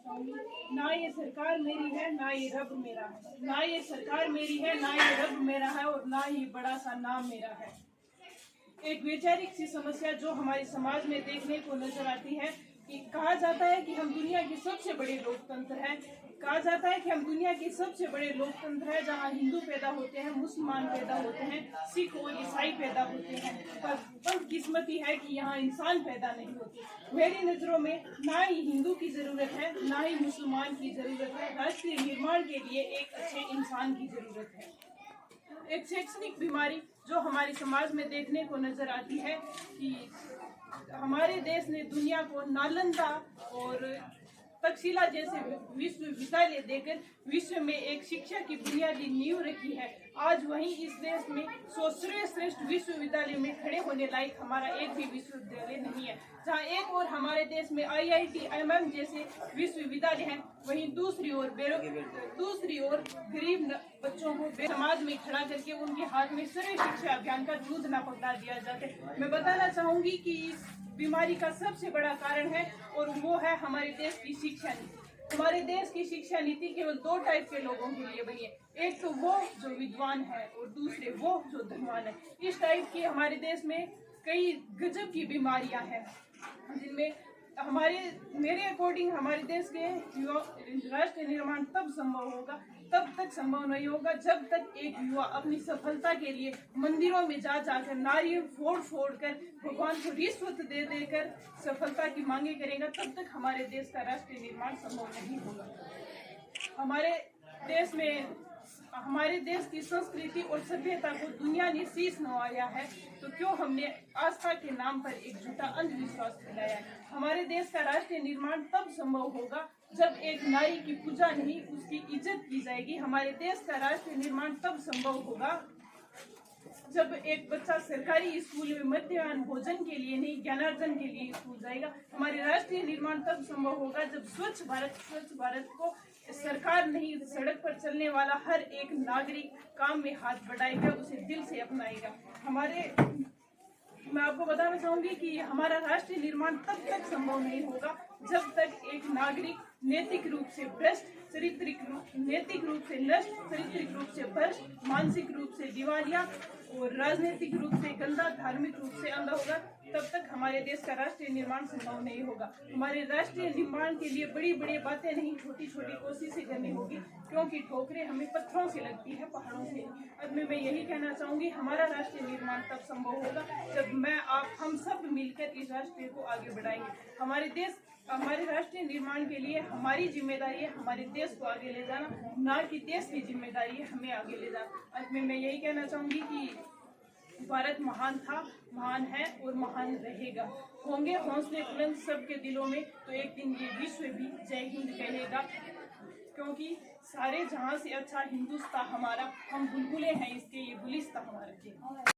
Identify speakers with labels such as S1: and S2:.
S1: चाहूंगी, ना ये सरकार मेरी है ना ये रब मेरा है, ना ये सरकार मेरी है ना ये रब मेरा है, और ना ही बड़ा सा नाम मेरा है। एक वैचारिक सी समस्या जो हमारे समाज में देखने को नजर आती है कि कहा जाता है कि हम दुनिया के सबसे बड़े लोकतंत्र हैं। कहा जाता है कि हम दुनिया के सबसे बड़े लोकतंत्र हैं, जहां हिंदू पैदा होते हैं, मुसलमान पैदा होते हैं, सिख और ईसाई पैदा होते हैं, पर बदकिस्मती है कि यहाँ इंसान पैदा नहीं होते। मेरी नज़रों में ना ही हिंदू की ज़रूरत है ना ही मुसलमान की ज़रूरत है, राष्ट्रीय निर्माण के लिए एक अच्छे इंसान की ज़रूरत है। एक शैक्षणिक बीमारी जो हमारे समाज में देखने को नजर आती है कि हमारे देश ने दुनिया को नालंदा और तक्षशिला जैसे विश्वविद्यालय देकर विश्व में एक शिक्षा की बुनियादी नींव रखी है। आज वहीं इस देश में 100 श्रेष्ठ विश्वविद्यालय में खड़े होने लायक हमारा एक भी विश्वविद्यालय नहीं है। जहां एक और हमारे देश में IIT, IIM जैसे विश्वविद्यालय हैं, वहीं दूसरी ओर गरीब बच्चों को समाज में खड़ा करके उनके हाथ में सर्व शिक्षा अभियान का दूध न पकड़ा दिया जाता है। मैं बताना चाहूंगी कि इस बीमारी का सबसे बड़ा कारण है और वो है हमारे देश की शिक्षा नीति। हमारे देश की शिक्षा नीति केवल 2 टाइप के लोगों के लिए बनी है, एक तो वो जो विद्वान है और दूसरे वो जो धनवान है। इस टाइप की हमारे देश में कई गजब की बीमारियां हैं, जिनमें मेरे अकॉर्डिंग हमारे देश के राष्ट्र निर्माण तब तक संभव नहीं होगा जब तक एक युवा अपनी सफलता के लिए मंदिरों में जाकर नारियल फोड़ कर भगवान को रिश्वत दे देकर सफलता की मांगे करेगा, तब तक हमारे देश का राष्ट्रीय निर्माण संभव नहीं होगा। हमारे देश की संस्कृति और सभ्यता को दुनिया ने शीश नवाया है, तो क्यों हमने आस्था के नाम पर एक झूठा अंधविश्वास फैलाया है। हमारे देश का राष्ट्रीय निर्माण तब संभव होगा जब एक नारी की पूजा नहीं उसकी इज्जत की जाएगी। हमारे देश का राष्ट्रीय निर्माण तब संभव होगा जब एक बच्चा सरकारी स्कूल में मध्याह्न भोजन के लिए नहीं ज्ञानार्जन के लिए स्कूल जाएगा। हमारे राष्ट्रीय निर्माण तब संभव होगा जब स्वच्छ भारत को सरकार नहीं सड़क पर चलने वाला हर एक नागरिक काम में हाथ बढ़ाएगा, उसे दिल से अपनाएगा। मैं आपको बताना चाहूंगी कि हमारा राष्ट्रीय निर्माण तब तक संभव नहीं होगा जब तक एक नागरिक नैतिक रूप से भ्रष्ट, नैतिक रूप से नष्ट, चारित्रिक रूप से भ्रष्ट, मानसिक रूप से दिवालिया और राजनीतिक रूप से गंदा, धार्मिक रूप से अंधा होगा, तब तक हमारे देश का राष्ट्रीय निर्माण संभव नहीं होगा। हमारे राष्ट्रीय निर्माण के लिए बड़ी बड़ी बातें नहीं, छोटी छोटी कोशिशें करनी होगी, क्योंकि ठोकरें हमें पत्थरों से लगती है, पहाड़ों से। अब मैं यही कहना चाहूंगी, हमारा राष्ट्रीय निर्माण तब संभव होगा जब हम सब मिलकर इस राष्ट्र को आगे बढ़ाएंगे। हमारे राष्ट्रीय निर्माण के लिए हमारी जिम्मेदारी है हमारे देश को आगे ले जाना, ना कि देश की जिम्मेदारी है हमें आगे ले जाना। अब मैं यही कहना चाहूंगी कि भारत महान था, महान है और महान रहेगा। होंगे हौसले बुलंद सबके दिलों में, तो एक दिन ये विश्व भी जय हिंद कहेगा, क्योंकि सारे जहां से अच्छा हिंदुस्तान हमारा, हम बुलबुलें हैं इसके, ये गुलिस्तान हमारा।